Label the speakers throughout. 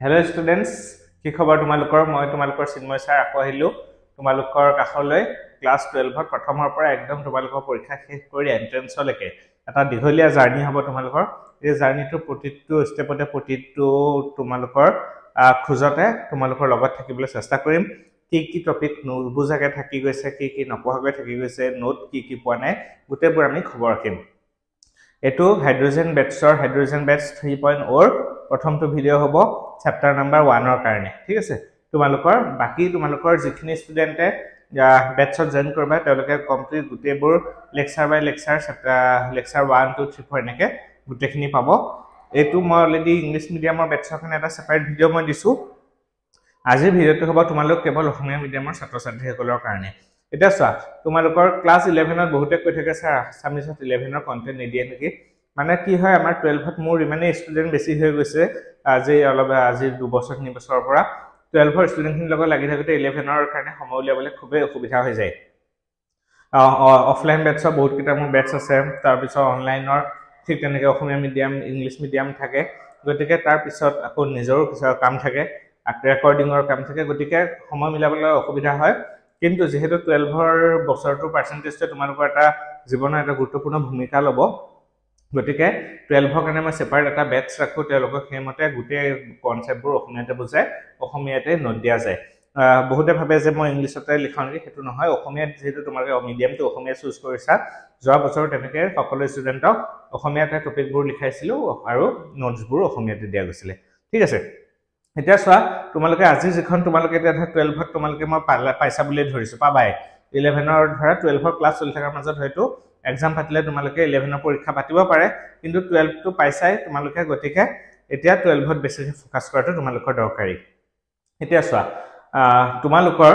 Speaker 1: Hello students, কি খবৰ তোমালোকৰ মই তোমালোকৰ চিন্ময় স্যাৰ আকৌ আহিলো তোমালোকৰ কাখলৈ ক্লাস 12 প্ৰথমৰ পৰা একদম তোমালোকৰ পৰীক্ষা শেষ কৰি এন্ট্ৰেন্সলৈকে এটা দীঘলীয়া জাৰ্নি হ'ব তোমালোকৰ এই জাৰ্নিটো প্ৰতিটো ষ্টেপতে প্ৰতিটো তোমালোকৰ খুজতে তোমালোকৰ লগত থাকিবলৈ চেষ্টা কৰিম কি টপিক নুবুজাকে থাকি গৈছে কি নপঢ়াকৈ থাকি গৈছে নোট কি পোৱা নাই গোটেইবোৰ আমি খবৰ ৰাখিম এটো হাইড্ৰোজেন বেটছ 3.0 প্ৰথমটো ভিডিও হ'ব চ্যাপ্টাৰ নাম্বাৰ 1 ৰ কাৰণে ঠিক আছে তোমালোকৰ বাকি তোমালোকৰ যিখিনি ষ্টুডেন্টে বেটছত জয়েন কৰবা তেওঁলোকে কমপ্লিট গোটেইবোৰ লেকচাৰ বাই লেকচাৰ লেকচাৰ 1 2 3 4 এনেকে গোটেইখিনি পাব এটো মই অলৰেডি ইংলিশ মিডিয়ামৰ বেটছৰ কাৰণে এটা সেপাৰেট ভিডিও মই দিছো আজিৰ ভিডিওটো হ'ব তোমালোক কেৱল অসমীয়া মিডিয়ামৰ ছাত্ৰ-ছাত্ৰীসকলৰ কাৰণে এটা চোৱা তোমালোকৰ ক্লাস 11 ত বহুতে কৈ থাকে স্যাৰ আসামিছত 11 ৰ কন্টেন্ট নিদিয়ে নেকি মানে কি হয় আমাৰ 12 ত মোৰ ইমানে ষ্টুডেন্ট বেছি হৈ গৈছে আজি অলপ আজি 2 বছৰ 3 বছৰৰ পৰা 12 ৰ ষ্টুডেন্টখিন লগত লাগি থাকোতে 11 ৰ কাৰণে সময় উলিয়াবলৈ খুবেই অসুবিধা হৈ যায় অফলাইন বেটছৰ বহুত কিটা মোৰ বেটছ আছে তাৰ পিছত অনলাইনৰ ঠিক তেনেকৈ অসমীয়া মিডিয়াম ইংলিশ মিডিয়াম থাকে গতিকে তাৰ পিছত আকৌ নিজৰ কিছু কাম থাকে ৰেকৰ্ডিংৰ কাম থাকে গতিকে সময় মিলাবলৈ অসুবিধা হয় কিন্তু যেহেতু 12 ৰ বছৰটো পাৰ্সেন্টেজটো তোমালোকৰ এটা জীৱনৰ এটা গুৰুত্বপূৰ্ণ ভূমিকা ল'ব গতিকে 12 ৰ কাৰণে মই সেপাৰেট এটা বেটছ ৰাখো তেওঁলোকক হেমতে গোটেই কনসেপ্টবোৰ অসমীয়াতে বুজায় অসমীয়াতে নোট দিয়া যায় বহুতে ভাবে যে মই ইংলিশতে লিখাও নেকি হেতু নহয় অসমীয়াত যেহেতু তোমালোকে মিডিয়ামটো অসমীয়া চুজ কৰিছা যোৱা বছৰ তেনেকে সকলো ষ্টুডেন্টক অসমীয়াতে টপিকবোৰ লিখাইছিলো আৰু নোটছবোৰ অসমীয়াতে দিয়া গৈছিল ঠিক আছে এতিয়া চোৱা তোমালোকে আজি যিখন তোমালোকে এতিয়া 12 ত তোমালোকে মই পাইছা বুলি ধৰিছো পাবাই 11 ৰ ধৰা 12 ৰ ক্লাস চলি থকাৰ মাজত হয়তো এক্সাম পাতিলে তোমালোকে 11 ৰ পৰীক্ষা পাতিব পাৰে কিন্তু 12 টো পাইছাই তোমালোকে গতিকে এতিয়া 12 ত বেছি ফোকাস কৰাটো তোমালোকৰ দৰকাৰী এতিয়া চোৱা তোমালোকৰ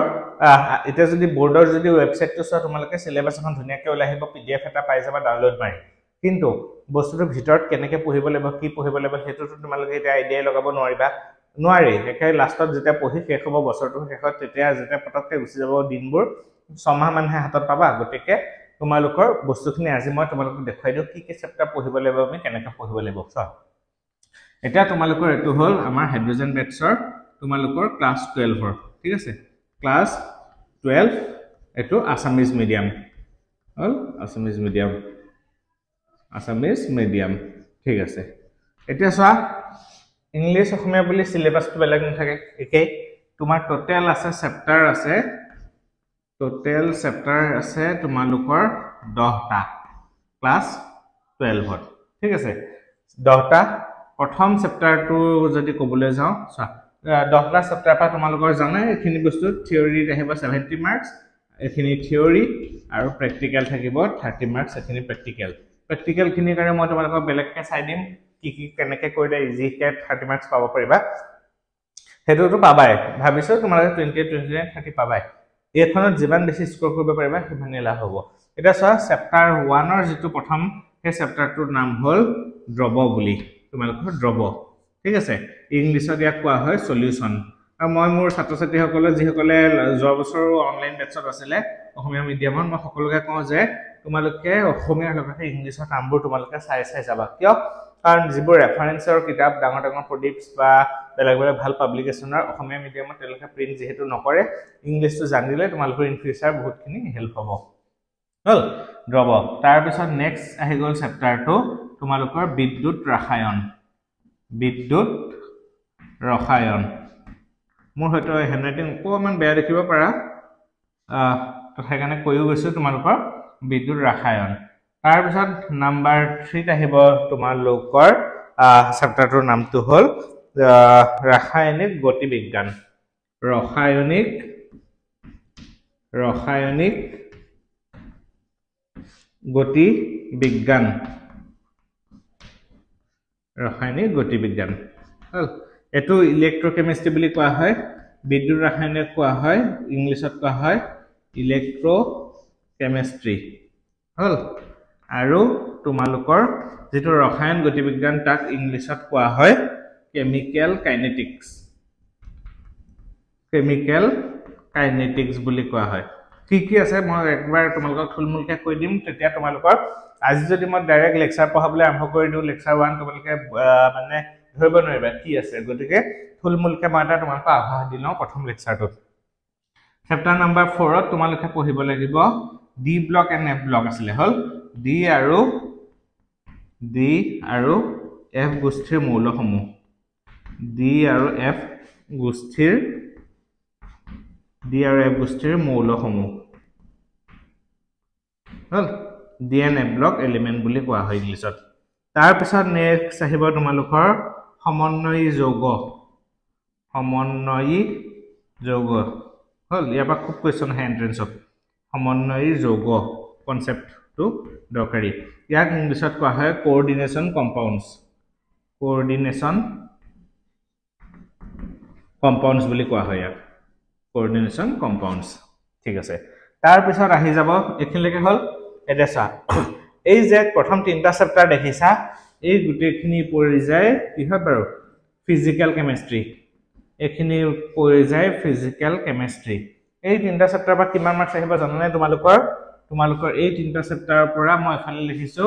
Speaker 1: এতিয়া যদি বোৰ্ডৰ যদি ৱেবসাইটটো চোৱা তোমালোকে সিলেবাস এখন ধুনিয়াকৈ ওলাই আহিব পিডিএফ এটা পাই যাবা ডাউনলোড মাৰি কিন্তু বস্তুটোৰ ভিতৰত কেনেকৈ পঢ়িব লাগিব কি পঢ়িব লাগিব হেতুটো তোমালোকে এটা আইডিয়া লগাব নোৱাৰিবা নোৱাৰি একে লাষ্টত যেতিয়া পঢ়ি শেষ হ'ব বছৰটো শেষত তেতিয়া যেতিয়া পটককে গুচি যাব দিনবোৰ ছমাহ মানহে হাতত পাবা গতিকে তোমালোকৰ বস্তুখিনি আজি মই তোমালোকক দেখাই দিও কি চেপ্টাৰ পঢ়িব লাগিব আমি কেনেকৈ পঢ়িব লাগিব চোৱা এটা তোমালোকৰ এটো হল আমাৰ হাইড্ৰোজেন বেটছৰ তোমালোকৰ ক্লাস 12 ৰ ঠিক আছে ক্লাস 12 এটো আসামিজ মিডিয়াম হল আসামিজ মিডিয়াম ঠিক আছে এতিয়া চোৱা ইংলিশ অসমীয়া বুলি সিলেবাসটো বেলেগ নাথাকে একেই তোমাৰ টোটাল আছে চেপ্টাৰ আছে তোমালোকৰ 10টা ক্লাস 12 ত ঠিক আছে 10টা প্ৰথম চেপ্টাৰটো যদি কবলৈ যাও চোৱা 10টা চেপ্টাৰ পৰা তোমালোকৰ জানে এখিনি বস্তু থিওৰি আহিব 70 মাৰ্কস এখিনি থিওৰি আৰু প্ৰ্যাকটিক্যাল থাকিব 30 মাৰ্কস এখিনি প্ৰ্যাকটিক্যাল খিনি কাৰণে মই তোমালোকক বেলেগকে চাই দিম কি কেনেকৈ কৰিলে ইজিকে 30 মাৰ্কস পাব পাৰিবা হেতুটো পাবাই ভাবিছো তোমালোকে 20 30 পাবাই এখনত যিমান বেছি স্কোৰ কৰিব পাৰিবা সিমানে লাভ হ'ব এটা চোৱা চেপ্টাৰ 1 ৰ যেটো প্ৰথম হে চেপ্টাৰটোৰ নাম হল ড্ৰব বুলি তোমালোকৰ ড্ৰব ঠিক আছে ইংলিশত ইয়াক কোৱা হয় সলিউশন আৰু মই মোৰ ছাত্ৰ-ছাত্ৰীসকলে যিসকলে যোৱা বছৰ অনলাইন বেটছত আছিল অসমীয়া মিডিয়ামত মই সকলোকে কওঁ যে তোমালোকে অসমীয়াৰ লগতে ইংলিশৰ নামবোৰ তোমালোকে চাই যাবা কিয় কাৰণ যিবোৰ ৰেফাৰেন্সৰ কিতাপ ডাঙৰ প্ৰডিপছ বা বেলেগ ভাল পাবলিকেশনৰ অসমীয়া মিডিয়ামত তেওঁলোকে প্ৰিন্ট যেহেতু নকৰে ইংলিশটো জানিলে তোমালোকৰ ইন ফিউচাৰ বহুতখিনি হেল্প হ'ব হল ড্ৰব তাৰ পিছত নেক্সট আহি গল চেপ্টাৰটো তোমালোকৰ বিদ্যুৎ ৰসায়ন মোৰ হয়তো হেণ্ডৰাইটিং অকমান বেয়া দেখিব পাৰা তথাপিও কৈও গৈছো তোমালোকৰ বিদ্যুৎ ৰসায়ন তাৰ পিছত নাম্বাৰ 3 আহিব তোমালোকৰ চেপ্টাৰটোৰ নামটো হল ৰাসায়নিক গতিবিজ্ঞান ৰাসায়নিক গতিবিজ্ঞান এটো ইলেক্ট্ৰোকেমিষ্ট্ৰি বুলি কোৱা হয় বিদ্যুৎ ৰাসায়নিক কোৱা হয় ইংলিশত কোৱা হয় ইলেক্ট্ৰোকেমিষ্ট্ৰি হল আৰু তোমালোকৰ যেটো ৰসায়ন গতিবিজ্ঞান তাক ইংলিশত কোৱা হয় কেমিক্যাল কাইনেটিক্স বুলি কোৱা হয় কি আছে মই একবাৰ তোমালোকক থুলমুলকে কৈ দিম তেতিয়া তোমালোকৰ আজি যদি মই ডাইৰেক্ট লেকচাৰ পঢ়াবলৈ আৰম্ভ কৰি দিও লেকচাৰ 1 তোমালোকে মানে ধৰিব নোৱাৰিবা কি আছে গতিকে থুলমুলকে মই এটা তোমালোকক আভাস দিলওঁ প্ৰথম লেকচাৰটোত চেপ্টাৰ নম্বৰ 4 ত তোমালোকে পঢ়িব লাগিব D block and F block আছিলে হল ডি আৰু এফ গোষ্ঠীৰ মৌলসমূহ ডি আৰু এফ গোষ্ঠীৰ মৌলসমূহ হল D and F block element বুলি কোৱা হয় ইংলিছত তাৰ পিছত নেক্সট আহিব তোমালোকৰ সমন্বয়ী যৌগ হল ইয়াৰ পৰা খুব কোৱেশ্চন আহে এন্ট্ৰেন্সত সমন্বয়ী যৌগ কনসেপ্টটো দৰকাৰী ইয়াক ইংলিছত কোৱা হয় কোঅৰ্ডিনেশ্যন কম্পাউণ্ডছ বুলি কোৱা হয় ইয়াক কোঅৰ্ডিনেশ্যন কম্পাউণ্ডছ ঠিক আছে তাৰ পিছত আহি যাব এখিলৈকে হল এডেছা এই যে প্ৰথম তিনটা চেপ্টাৰ দেখিছা এই গুটেখিনি পৰি যায় কিহত বাৰু ফিজিক্যাল কেমিষ্ট্ৰি এখিনি পৰি যায় ফিজিক্যাল কেমিষ্ট্ৰি এই তিনটা চেপ্টাৰ পৰা কিমান মাৰ্কস আহিব জানানে তোমালোকৰ এই তিনটা চেপ্টাৰৰ পৰা মই এফালে লিখিছো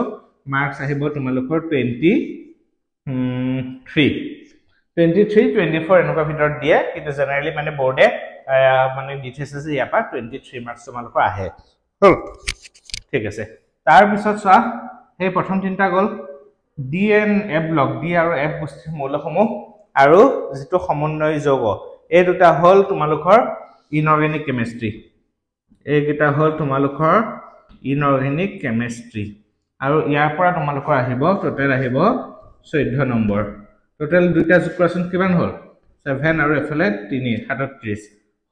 Speaker 1: মাৰ্কস আহিব তোমালোকৰ 23 24 এনেকুৱা ভিতৰত দিয়ে কিন্তু জেনাৰেলি মানে বোৰ্ডে মানে ডিটেইলছ আছে ইয়াৰ পৰা 23 মাৰ্কস তোমালোকৰ আহে ঠিক আছে তাৰ পিছত চোৱা এই প্ৰথম তিনটা গল D and F block D আৰু এফ গোষ্ঠীৰ মৌলসমূহ আৰু যেটো সমন্বয়ী যৌগ এই দুটা হল তোমালোকৰ ইনঅৰ্গেনিক কেমিষ্ট্ৰি এইকেইটা হল তোমালোকৰ ইনঅৰ্গেনিক কেমিষ্ট্ৰি আৰু ইয়াৰ পৰা তোমালোকৰ আহিব টোটেল আহিব 14 নম্বৰ টোটেল দুটা যোগ কৰাচোন কিমান হল 7 আৰু এফালে 3 37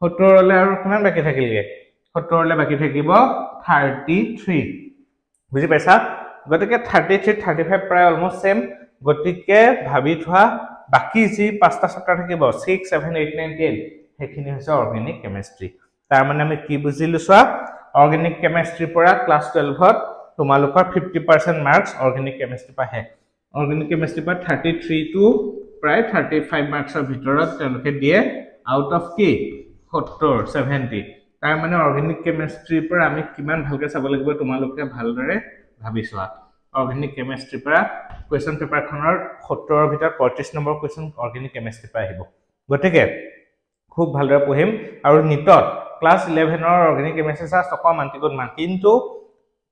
Speaker 1: 70 লে আৰু কিমান বাকি থাকিলগে 70 লে বাকি থাকিব 33 বুজি পাইছা গতিকে 33 35 প্ৰায় অলমোস্ট সেম গতিকে ভাবি থোৱা বাকি যি পাঁচটা চেপ্টাৰ থাকিব 6 7 8 9 10 হেখিনি হৈছে অৰ্গেনিক কেমিষ্ট্ৰি তাৰ মানে আমি কি বুজিলো চোৱা অৰ্গেনিক কেমিষ্ট্ৰিৰ পৰা ক্লাস 12 ত তোমালোকৰ 50% মাৰ্কস অৰ্গেনিক কেমিষ্ট্ৰি পাহে অৰ্গেনিক কেমিষ্ট্ৰি পৰা 33 টু প্ৰায় 35 মাৰ্কসৰ ভিতৰত তেওঁলোকে দিয়ে আউট অফ কি 70 70 তাৰ মানে অৰ্গেনিক কেমিষ্ট্ৰিৰ পৰা আমি কিমান ভালকে চাব লাগিব তোমালোকে ভালদৰে ভাবি চোৱা অৰ্গেনিক কেমিষ্ট্ৰিৰ পৰা কোৱেশ্চন পেপাৰ খনৰ 70 ৰ ভিতৰত 35 নম্বৰ কোৱেশ্চন অৰ্গেনিক কেমিষ্ট্ৰি পৰা আহিব গতিকে খুব ভালদৰে পঢ়িম আৰু নিটত ক্লাস 11 ৰ অৰ্গেনিক কেমিষ্ট্ৰি চা অকমান টিকট মান কিন্তু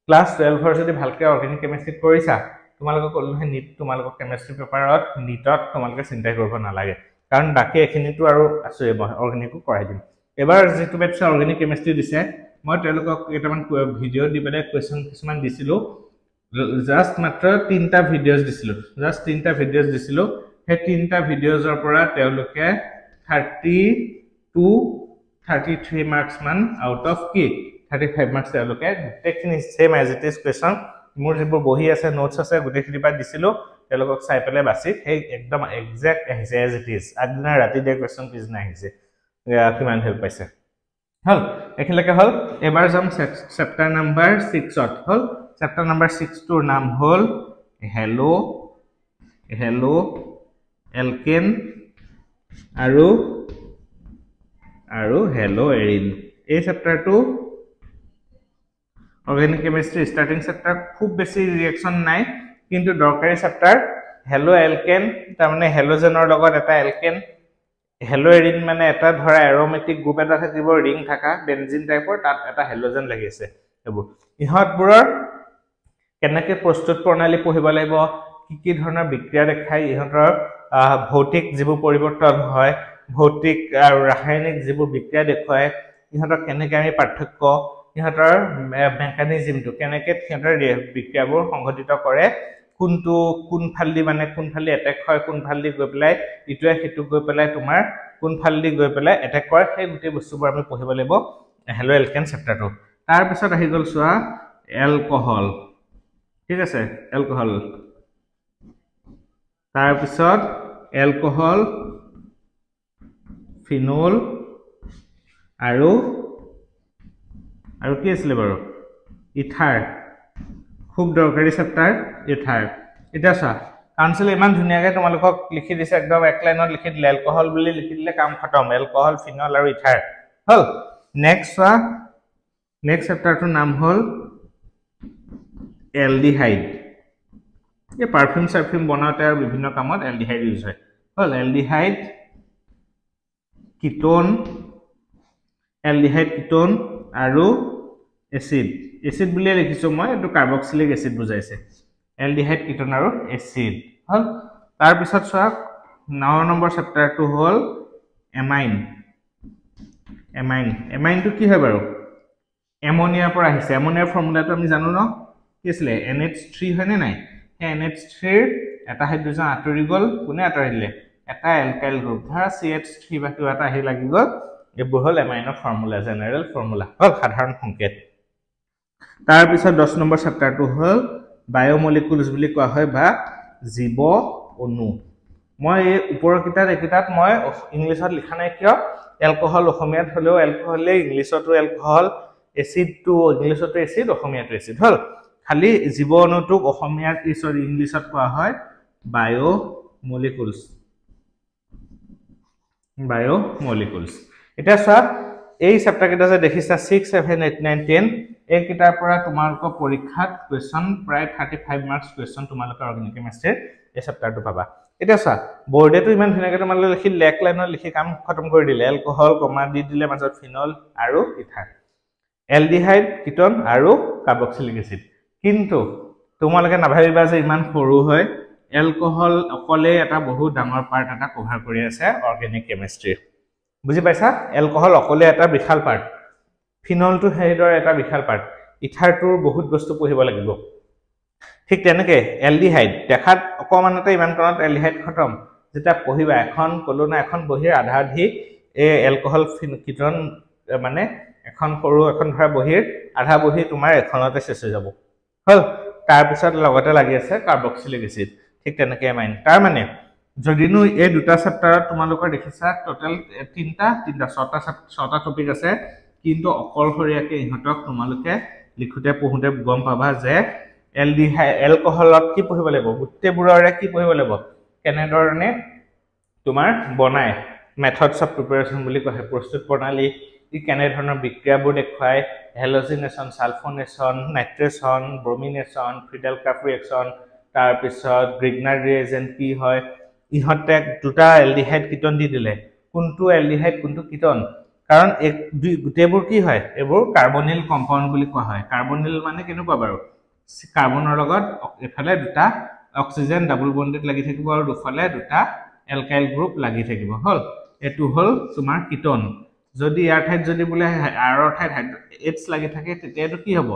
Speaker 1: ক্লাস 12 ৰ যদি ভালকে অৰ্গেনিক কেমিষ্ট্ৰি কৰিছা তোমালোকক কলহে নিট তোমালোকক কেমিষ্ট্ৰি পেপাৰত নিটত তোমালোকে চিন্তা কৰিব নালাগে কাৰণ বাকি এখিনিটো আৰু আছে অৰ্গেনিকো কৰাই দিম এবাৰ যেটো বেটছ অৰ্গেনিক কেমিষ্ট্ৰি দিছে মই তেওঁলোকক কেইটামান ভিডিও দি পেলাই কোৱেশ্চন কিছুমান দিছিলো জাস্ট মাত্ৰ 3টা ভিডিওস দিছিলো হে 3টা ভিডিওসৰ পৰা তেওঁলোকে 33 মাৰ্কস মান আউট অফ কি 35 মাৰ্কস তেওঁলোকে technique same as it is question মোৰ যেবোৰ বহি আছে নোটস আছে গুটেখিনি পা দিছিলো তেওঁলোকক চাই পেলাই বাছি সেই একদম এক্সাক্ট আহিছে এজ ইট ইজ আগদিনা ৰাতি দে কোৱেশ্চন পিছ না আহিছে কিমান হেল্প পাইছে হল এখিলৈকে হল এবাৰ যাম চেপ্টাৰ নম্বৰ 6 ত হল চেপ্টাৰ নম্বৰ 6 টোৰ নাম হল হেলো এলকেন আৰু হেলো এৰিন এই চেপ্টাৰটো অৰ্গেনিক কেমিষ্ট্ৰি স্টাৰ্টিং চেপ্টাৰ খুব বেছি ৰিঅ্যাকশন নাই কিন্তু দৰকাৰী চেপ্টাৰ হেলো এলকেন তাৰ মানে হেলোজেনৰ লগত এটা এলকেন হেলো এৰিন মানে এটা ধৰা এৰোমেটিক গ্ৰুপ এটা থাকিব ৰিং থাকা বেনজিন টাইপৰ তাত এটা হেলোজেন লাগি আছে এবোৰ ইহতবোৰৰ কেনেকৈ প্ৰস্তুত প্ৰণালী পঢ়িব লাগিব কি ধৰণৰ বিক্ৰিয়া দেখাই ইহতৰ ভৌতিক যিবোৰ পৰিৱৰ্তন হয় ভৌতিক আৰু ৰাসায়নিক যিবোৰ বিক্ৰিয়া দেখুৱায় ইহতৰ কেনেকৈ আমি পাৰ্থক্য ইহতৰ মেকানিজমটো কেনেকৈ ইহতৰ বিক্ৰিয়াবোৰ সংঘটিত কৰে কোনফালদি এটেক হয় কোনফালদি গৈ পেলাই ইটোৱে হিটো গৈ পেলাই তোমাৰ কোনফালদি গৈ পেলাই এটেক কৰে সেই গুটি বস্তুবোৰ আমি পঢ়িব লাগিব হেলো এলকেন চেপ্টাৰটো তাৰ পিছত আহি গল চোৱা এলকহল ঠিক আছে এলকহল তাৰ পিছত এলকহল ফিনল আৰু কি আছিল বাৰু ইথাৰ খুব দৰকাৰী চেপ্টাৰ ইথাৰ এটা চা কাউন্সিল ইমান ধুনিয়াকৈ তোমালোকক লিখি দিছে একদম এক লাইনত লিখি দিলে এলকহল বুলি লিখি দিলে কাম খতম এলকহল ফিনল আৰু ইথাৰ হল নেক্সট চেপ্টাৰটোৰ নাম হল এলডিহাইড এই পাৰফিউম সাৰফিউম বনাওতে আৰু বিভিন্ন কামত এলডিহাইড ইউজ হয় হল এলডিহাইড কিটোন আৰু এসিড বুলিয়ে লিখিছো মই এটো কাৰ্বক্সিলিক এসিড বুজাইছে এলডিহাইড কিটোন আৰু এসিড হল তাৰ পিছত চোৱা 9 নম্বৰ চেপ্টাৰটো হল এমাইন টো কি হয় বাৰু এমোনিয়াৰ পৰা আহিছে এমোনিয়াৰ ফৰ্মুলাটো আমি জানো ন কি আছিল NH3 হয় নে নাই এই NH3 ৰ এটা হাইড্ৰোজেন আঁতৰি গল কোনে আঁতৰিলে এটা এলকাইল গ্ৰুপ ধৰা CH3 বা কিবা এটা আহি লাগি গল এইবোৰ হল এমাইনৰ ফৰ্মুলা জেনাৰেল ফৰ্মুলা হল সাধাৰণ সংকেত তাৰ পিছত 10 নম্বৰ চেপ্টাৰটো হল বায়োমলিকুলছ বুলি কোৱা হয় বা জীৱ অণু মই এই ওপৰৰ কিতাত মই ইংলিছত লিখা নাই কিয় এলকহল অসমীয়াত হলেও এলকহলে ইংলিছতো এলকহল এসিড টু ইংলিছতো এসিড অসমীয়াতো এসিড হল খালি জীৱ অণুটোক অসমীয়াত ইংলিছত কোৱা হয় বায়োমলিকুলছ এটা চোৱা এই চেপ্টাৰ কেইটা যে দেখিছা 6 7 8 9 10 এই কিতাৰ পৰা তোমালোকৰ পৰীক্ষাত কোৱেশ্চন প্ৰায় 35 মাৰ্কস কোৱেশ্চন তোমালোকৰ অৰ্গেনিক কেমিষ্ট্ৰি এই চেপ্টাৰটো পাবা এটা চোৱা বৰ্ডেটো ইমান ধুনীয়াকৈ তোমালোকে লিখি লেক লাইনত লিখি কাম খতম কৰি দিলে এলকহল কমা দি দিলে মাজত ফিনল আৰু ইথাৰ এলডিহাইড কিটোন আৰু কাৰ্বক্সিলিক এসিড কিন্তু তোমালোকে নাভাবিবা যে ইমান সৰু হয় এলকহল অকলে এটা বহুত ডাঙৰ পাৰ্ট এটা কভাৰ কৰি আছে অৰ্গেনিক কেমিষ্ট্ৰি বুজি পাইছা এলকহল অকলে এটা বিশাল পাৰ্ট ফিনলটো হেডৰ এটা বিশাল পাৰ্ট ইথাৰটোৰ বহুত বস্তু পঢ়িব লাগিব ঠিক তেনেকে এলডিহাইড দেখাত অকমানতে ইমান কণত এলডিহাইড খতম যেটা পঢ়িবা এখন কলনা এখন বহিৰ আধা আধি এই এলকহল কিটোন মানে এখন সৰু এখন ধৰা বহিৰ আধা বহি তোমাৰ এখনতে শেষ হৈ যাব হল তাৰ পিছত লগতে লাগি আছে কাৰ্বক্সিলিক এসিড ঠিক তেনেকে এমাইন তাৰ মানে যদিনো এই দুটা চেপ্টাৰত তোমালোকৰ দেখিছা টোটাল ছটা টপিক আছে কিন্তু অকলশৰীয়াকে ইহতক তোমালোকে লিখোতে পঢ়োতে গম পাবা যে এলডিহাইড এলকহলত কি পঢ়িব লাগিব গুটেবোৰৰে কি পঢ়িব লাগিব কেনেধৰণে তোমাৰ বনায় মেথডছ অফ প্ৰিপাৰেচন বুলি কয় প্ৰস্তুত প্ৰণালী ই কেনেধৰণৰ বিক্ৰিয়াবোৰ দেখুৱায় হেলোজিনেশ্যন সালফোনেশ্যন নাইট্ৰেশ্যন ব্ৰমিনেশ্যন ফ্ৰিডেল-ক্ৰাফ্ট ৰিএকচন তাৰ পিছত গ্ৰিগনাৰ ৰিএজেন্ট কি হয় ইহতে দুটা এলডিহাইড কিটোন দি দিলে কোনটো এলডিহাইড কোনটো কিটোন কাৰণ এক দুই গুটেবোৰ কি হয় এবোৰ কাৰ্বনিল কম্পাউণ্ড বুলি কোৱা হয় কাৰ্বনিল মানে কেনেকুৱা বাৰু কাৰ্বনৰ লগত এফালে দুটা অক্সিজেন ডাবল বন্ডেড লাগি থাকিব আৰু দুফালে দুটা এলকাইল গ্ৰুপ লাগি থাকিব হল এটো হল তোমাৰ কিটোন যদি ইয়াৰ ঠাইত যদি বোলে আৰৰ ঠাইত H লাগি থাকে তেতিয়া এটো কি হ'ব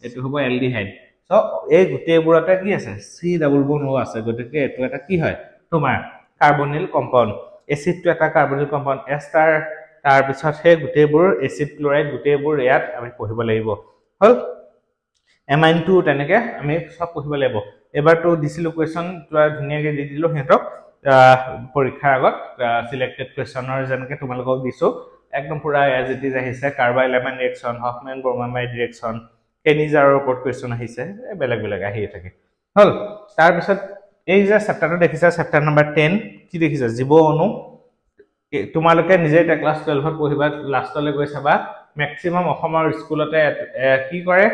Speaker 1: এটো হ'ব এলডিহাইড সো এই গুটেবোৰতে কি আছে C ডাবল বন্ড ও আছে গতিকে এটো এটা কি হয় তোমাৰ কাৰ্বনিল কম্পাউণ্ড এসিডটো এটা কাৰ্বনিল কম্পাউণ্ড এষ্টাৰ তাৰ পিছত হে গুটেবোৰ এসিড ক্লোৰাইড গুটেবোৰ ইয়াত আমি পঢ়িব লাগিব হল এমাইনটো তেনেকে আমি সব পঢ়িব লাগিব এবাৰটো দিছিলো কোৱেশ্চন তোৰা ধুনিয়াকে দি দিলো হেতক পৰীক্ষাৰ আগত সিলেক্টেড কোৱেশ্চনৰ যেনকে তোমালোকক দিছো একদম পুৰা এজ ইট ইজ আহিছে কাৰ্বাইল এমাইন ৰিএকচন হফম্যান ব্ৰমামাইড ৰিএকচন কেনিজাৰৰ ওপৰত কোৱেশ্চন আহিছে বেলেগ আহি থাকে হল তাৰ পিছত এই যে চেপ্টাৰটো দেখিছা চেপ্টাৰ নম্বৰ 10 কি দেখিছা জীৱ অণু তোমালোকে নিজে এটা ক্লাস 12 ত পঢ়িবা লাষ্টলৈ গৈ চাবা ম্যাক্সিমাম অসমৰ স্কুলতে কি কৰে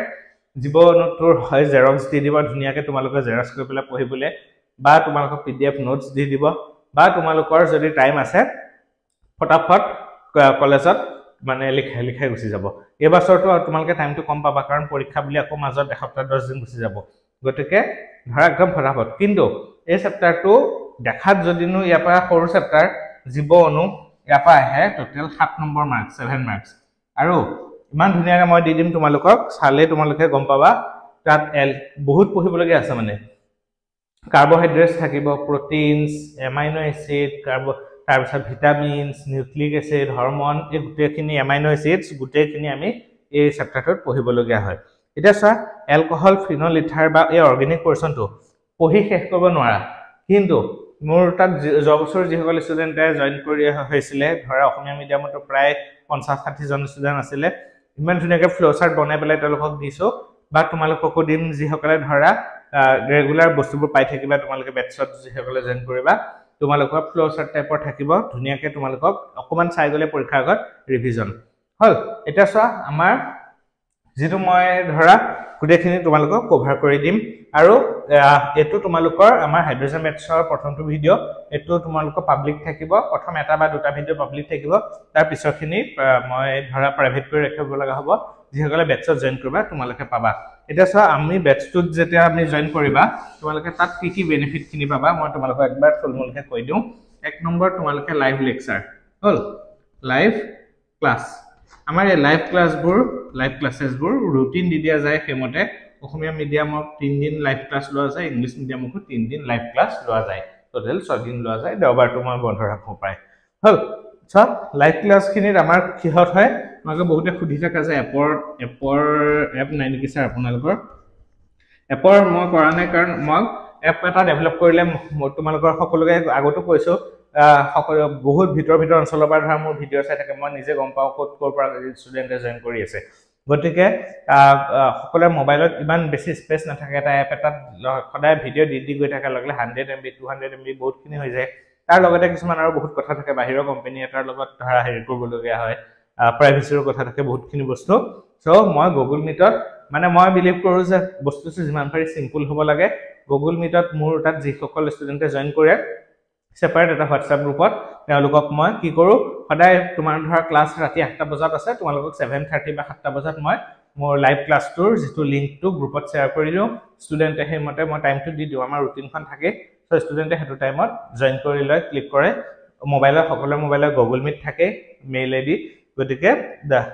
Speaker 1: জীৱ অণুটোৰ হয় জেৰক্স দি দিব ধুনিয়াকে তোমালোকে জেৰক্স কৰি পেলাই পঢ়িবলে বা তোমালোকক PDF নোটস দি দিব বা তোমালোকৰ যদি টাইম আছে ফটাফট কলেজত মানে লিখাই গুছি যাব এই বছৰটো তোমালোকে টাইমটো কম পাবা কাৰণ পৰীক্ষা বুলি আকৌ মাজত এসপ্তাহ 10 দিন গুছি যাব গতিকে ধৰা একদম ফটাফট কিন্তু এই চেপ্টাৰটো দেখাত যদিনো ইয়াৰ পৰা সৰু চেপ্টাৰ জীৱ অণু ইয়াৰ পৰা আহে টোটাল 7 নম্বৰ মাৰ্ক 7 মাৰ্কস আৰু ইমান ধুনিয়াকে মই দি দিম তোমালোকক চালে তোমালোকে গম পাবা তাত বহুত পঢ়িবলগীয়া আছে মানে কাৰ্বোহাইড্ৰেটস থাকিব প্ৰটিনস এমাইনো এসিড তাৰ পিছত ভিটামিনস নিউক্লিক এসিড হৰমন এই গুটেখিনি এমাইনো এসিডস গুটেখিনি আমি এই চেপ্টাৰটোত পঢ়িবলগীয়া হয় এটা চা এলকহল ফিনল ইথাৰ বা এই অৰ্গেনিক পৰ্চনটো পঢ়ি শেষ কৰিব নোৱাৰা কিন্তু মোৰ তাত জবছৰ যিসকল ষ্টুডেণ্টে জয়েন কৰি হৈছিলে ধৰা অসমীয়া মিডিয়ামতো প্ৰায় 50-60 জন ষ্টুডেণ্ট আছিলে ইমান ধুনিয়াকে ফ্লো চাৰ্ট বনাই পেলাই তেওঁলোকক দিছো বা তোমালোককো দিম যিসকলে ধৰা ৰেগুলাৰ বস্তুবোৰ পাই থাকিবা তোমালোকে বেটছত যিসকলে জয়েন কৰিবা তোমালোকৰ ফ্লো চাৰ্ট টাইপৰ থাকিব ধুনিয়াকে তোমালোকক অকমান চাই গলে পৰীক্ষাৰ আগত ৰিভিজন হল এটা চোৱা আমাৰ যেটো মই ধৰা গুটেখিনি তোমালোকক কভাৰ কৰি দিম আৰু এটো তোমালোকৰ আমাৰ হাইড্ৰোজেন মেথছৰ প্ৰথমটো ভিডিও এটো তোমালোকৰ পাব্লিক থাকিব প্ৰথম এটা বা দুটা ভিডিও পাব্লিক থাকিব তাৰ পিছৰখিনি মই ধৰা প্ৰাইভেট কৰি ৰাখিব লগা হ'ব যিসকলে বেটছত জয়েন কৰিবা তোমালোকে পাবা এটা সা আমি বেটছটোত যেতিয়া আমি জয়েন কৰিবা তোমালোকে তাত কি কি বেনিফিট খিনি পাবা মই তোমালোকক একবাৰ থুলমুলকে কৈ দিও এক নম্বৰ তোমালোকে লাইভ লেকচাৰ হল লাইভ ক্লাস আমাৰ এই লাইভ ক্লাसेसবোৰ ৰুটিন দি দিয়া যায় হেমতে অসমীয়া মিডিয়ামক 3 দিন লাইভ ক্লাস লোৱা যায় ইংলিশ মিডিয়ামক 3 দিন লাইভ ক্লাস লোৱা যায় টোটাল 6 দিন লোৱা যায় দেওবাৰটো মই বন্ধ ৰাখো পায় হল সব লাইভ ক্লাস খিনিত আমাৰ কিহত হয় তোমালোকে বহুতে খুধি থকা যে এপ নাই নেকি স্যাৰ আপোনালোকৰ এপৰ মই কৰা নাই কাৰণ মই এপ এটা ডেভেলপ কৰিলে তোমালোকৰ সকলোকে আগতো কৈছো সকলো বহুত ভিতৰ অঞ্চলৰ পৰা ধৰা মোৰ ভিডিও চাই থাকে মই নিজে গম পাও ক'ৰ পৰা ষ্টুডেন্টে জয়েন কৰি আছে গতিকে সকলোৰ মোবাইলত ইমান বেছি স্পেচ নাথাকে এটা এপ এটা সদায় ভিডিও দি গৈ থাকে লগলে 100 MB 200 MB বহুতখিনি হৈ যায় তাৰ লগতে কিছুমান আৰু বহুত কথা থাকে বাহিৰৰ কোম্পানী এটাৰ লগত ধৰা হেৰি কৰিবলগীয়া হয় প্ৰাইভেচিৰ কথা থাকে বহুতখিনি বস্তু সো মই গুগল মিটত মানে মই বিলিভ কৰো যে বস্তুটো যিমান পাৰি সিম্পল হ'ব লাগে গুগল মিটত মোৰ তাত যি সকল ষ্টুডেন্টে জয়েন কৰে সেপাৰেট এটা WhatsApp গ্ৰুপত তেওঁলোকক মই কি কৰো সদায় তোমাৰ ধৰা ক্লাস ৰাতি 8টা বজাত আছে তোমালোকক 7:30 বা 7টা বজাত মই মোৰ লাইভ ক্লাসটোৰ যেটো লিংকটো গ্ৰুপত শেয়াৰ কৰি দিও ষ্টুডেন্টে হেমতে মই টাইমটো দি দিও আমাৰ ৰুটিনখন থাকে সো ষ্টুডেন্টে হেতু টাইমত জয়েন কৰি লয় ক্লিক কৰে মোবাইলৰ সকলোৰ মোবাইলৰ গুগল মিট থাকে মেইল আইডি গতিকে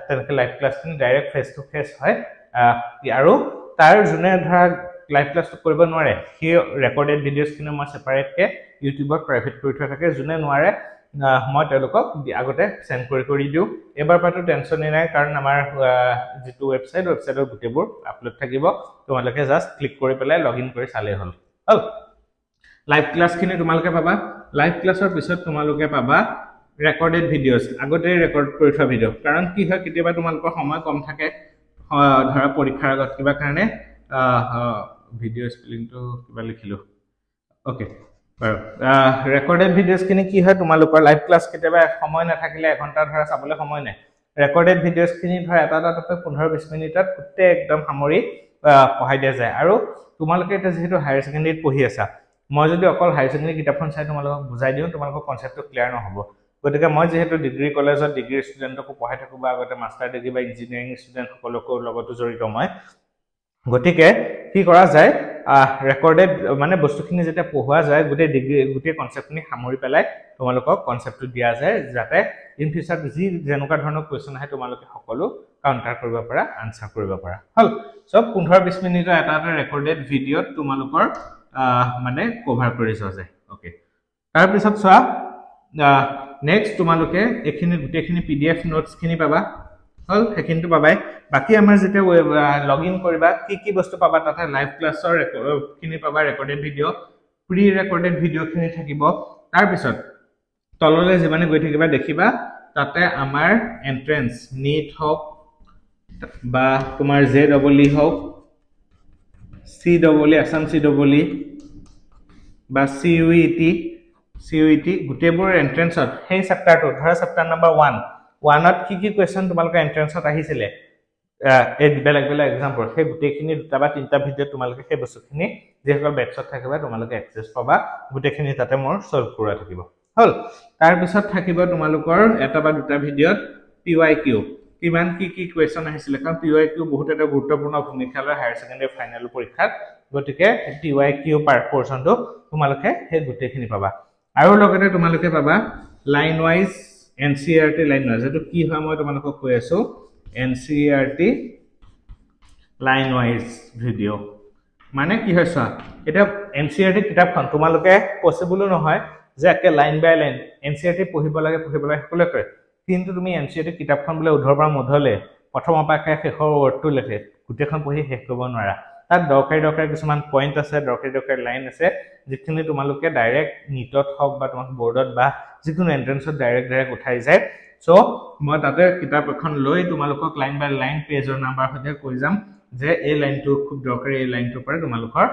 Speaker 1: তেনেকে লাইভ ক্লাসখিনি ডাইৰেক্ট ফেস টু ফেস হয় আৰু তাৰ জুনে ধৰা লাইভ ক্লাসটো কৰিব নোৱাৰে হি ৰেকৰ্ডেড ভিডিওছ কিনে মই সেপাৰেট কে ইউটিউবত প্ৰাইভেট কৰি থোৱা থাকে জুনে নোৱাৰে মই তেওঁলোকক আগতে সেন্ড কৰি দিও এবাৰ পাটো টেনচন নাই কাৰণ আমাৰ যেটো ৱেবছাইটৰ গুটেবোৰ আপলোড থাকিব তোমালোকে জাস্ট ক্লিক কৰি পেলাই লগইন কৰি চালে হ'ল লাইভ ক্লাসখিনি তোমালোকে পাবা লাইভ ক্লাসৰ পিছত তোমালোকে পাবা ৰেকৰ্ডেড ভিডিওছ আগতে ৰেকৰ্ড কৰি থোৱা ভিডিও কাৰণ কি হয় কেতিয়াবা তোমালোকৰ সময় কম থাকে ধৰা পৰীক্ষাৰ আগত কিবা কাৰণে ভিডিও স্পেলিংটো কিবা লিখিলো ওকে ৰেকৰ্ডেড ভিডিওছ কিনে কি হয় তোমালোকৰ লাইভ ক্লাস কেতিয়াবা সময় নাথাকিলে 1 ঘন্টা ধৰা চাবলৈ সময় নাই ৰেকৰ্ডেড ভিডিওছ কিনি ধৰা এটা 15-20 মিনিটত কুটে একদম সামৰি পঢ়াই দিয়া যায় আৰু তোমালোকে এটা যেহেতু হায়াৰ সেকেন্ডাৰীত পঢ়ি আছা মই যদি অকল হায়াৰ সেকেন্ডাৰী কিতাপখন চাই তোমালোকক বুজাই দিও তোমালোকৰ কনসেপ্টটো ক্লিয়াৰ নহব গতিকে মই যেহেতু ডিগ্ৰী কলেজত ডিগ্ৰী ষ্টুডেন্টক পঢ়াই থাকো বা আগতে মাষ্টাৰ ডিগ্ৰী বা ইঞ্জিনিয়াৰিং ষ্টুডেন্ট সকলক লগতো জড়িত মই গতিকে কি কৰা যায় ৰেকৰ্ডেড মানে বস্তুখিনি যেতিয়া পঢ়োৱা যায় গোটে ডিগ্ৰী গোটে কনসেপ্টখিনি সামৰি পেলাই তোমালোকক কনসেপ্টটো দিয়া যায় যাতে ইন ফিউচাৰ যি যেনেকুৱা ধৰণৰ কোৱেশ্চন আহে তোমালোকে সকলো কাউন্টাৰ কৰিব পাৰা আনসাৰ কৰিব পাৰা হল সব 15-20 মিনিটৰ এটা ৰেকৰ্ডেড ভিডিওত তোমালোকৰ মানে কভাৰ কৰি যোৱা যায় ওকে তাৰ পিছত চোৱা নেক্সট তোমালোকে এখিনি গুটেখিনি PDF নোটস খিনি পাবা হল হেকিনটো পাবাই বাকি আমাৰ যেতে লগইন কৰিবা কি বস্তু পাবা তাতে লাইভ ক্লাসৰ খিনি পাবা recorded video pre recorded video খিনি থাকিব তাৰ পিছত তললে যিমানে গৈ থাকিবা দেখিবা তাতে আমাৰ এন্ট্ৰেন্স নীট হক বা তোমাৰ JEE হক CEE আসাম CEE বা CUET গুটেবোৰ এন্ট্ৰেন্সত সেই চেপ্টাৰটো ধৰা চেপ্টাৰ নম্বৰ 1ত কি কোৱেশ্চন তোমালোকৰ এন্ট্ৰেন্সত আহিছিলে এই বেলেগ এক্সাম্পল সেই গুটেখিনি দুটা বা তিনটা ভিডিও তোমালোকে সেই বস্তুখিনি যেসকল বেটছত থাকিবা তোমালোকে এক্সেস পাবা গুটেখিনি তাতে মোৰ সলভ কৰা থাকিব হল তাৰ পিছত থাকিব তোমালোকৰ এটা বা দুটা ভিডিওত PYQ কিমান কি কোৱেশ্চন আহিছিলে কাৰণ PYQ বহুত এটা গুৰুত্বপূৰ্ণ ভূমিকা লয় হায়াৰ সেকেন্ডাৰী ফাইনেল পৰীক্ষাত গতিকে PYQ পোৰচনটো তোমালোকে সেই গুটেখিনি পাবা আৰু লগতে তোমালোকে পাবা line wise NCERT line wise এটো কি হয় মই তোমালোকক কৈ আছো NCERT লাইন ওয়াইজ ভিডিও মানে কি হয় চোৱা এটা NCERT কিতাপখন তোমালোকে পসিবল নহয় যে একে লাইন বাই লাইন NCERT পঢ়িব লাগে সকলে কয় কিন্তু তুমি NCERT কিতাপখন বলে উদ্ধৰ পৰা মধলে প্ৰথমৰ পৰা শেষৰ ওৱৰ্ডটো লেখে গুটেখন পঢ়ি শেষ কৰিব নোৱাৰা তাত দৰকাৰী কিছুমান পইণ্ট আছে দৰকাৰী লাইন আছে যিখিনি তোমালোকে ডাইৰেক্ট নিটত হক বা তোমাক বোৰ্ডত বা যিকোনো এন্ট্ৰেন্সত ডাইৰেক্ট উঠাই যায় সো মই তাতে কিতাপ এখন লৈ তোমালোকক লাইন বাই লাইন পেজৰ নাম্বাৰ সৈতে কৈ যাম যে এই লাইনটো খুব দৰকাৰী এই লাইনটোৰ পৰা তোমালোকৰ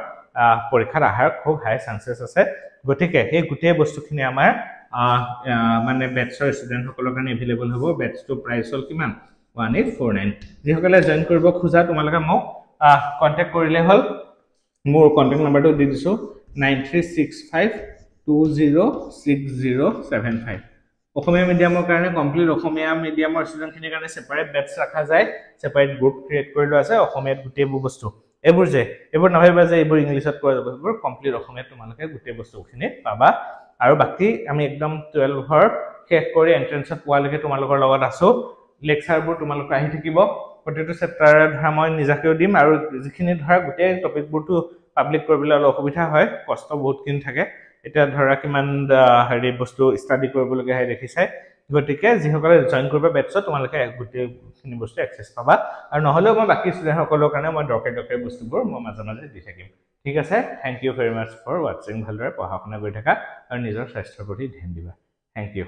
Speaker 1: পৰীক্ষাত আহাৰ খুব হাই চান্সেস আছে গতিকে এই গুটে বস্তুখিনি আমাৰ মানে বেটছৰ ষ্টুডেন্ট সকলৰ কাৰণে এভেইলেবল হ'ব বেটছটো প্ৰাইস হ'ল কিমান 1849 যিসকলে জয়েন কৰিব খোজা তোমালোকে মোক কন্টেক্ট কৰিলে হ'ল মোৰ কন্টেক্ট নাম্বাৰটো দি দিছো 9365206075 অসমীয়া মিডিয়ামৰ কাৰণে কমপ্লিট অসমীয়া মিডিয়ামৰ ষ্টুডেণ্টখিনিৰ কাৰণে সেপাৰেট বেটছ ৰাখা যায় সেপাৰেট গ্ৰুপ ক্ৰিয়েট কৰি লোৱা আছে অসমীয়াত গোটেইবোৰ বস্তু এইবোৰ নাভাবিবা যে এইবোৰ ইংলিছত কৰা যাব এইবোৰ কমপ্লিট অসমীয়াত তোমালোকে গোটেই বস্তুখিনি পাবা আৰু বাকি আমি একদম 12ৰ শেষ কৰি এন্ট্ৰেন্সত পোৱালৈকে তোমালোকৰ লগত আছো লেকচাৰবোৰ তোমালোকৰ আহি থাকিব প্ৰতিটো চেপ্টাৰ ধৰা মই নিজাকেও দিম আৰু যিখিনি ধৰা গোটেই টপিকবোৰটো পাবলিক কৰিবলৈ অলপ অসুবিধা হয় কষ্ট বহুতখিনি থাকে এটা ধৰা কিমান হেৰি বস্তু ষ্টাডি কৰিবলগীয়া হয় দেখিছে গতিকে যিসকলে জয়েন কৰিব বেটছত তোমালোকে গোটেইখিনি বস্তু এক্সেছ পাবা আৰু নহলেও মই বাকি ষ্টুডেণ্টসকলৰ কাৰণে মই দৰকাৰী বস্তুবোৰ মই মাজে মাজে দি থাকিম ঠিক আছে thank you very much for watching ভালদৰে পঢ়া শুনা কৰি থাকা আৰু নিজৰ স্বাস্থ্যৰ প্ৰতি ধ্যান দিবা থ্যাংক ইউ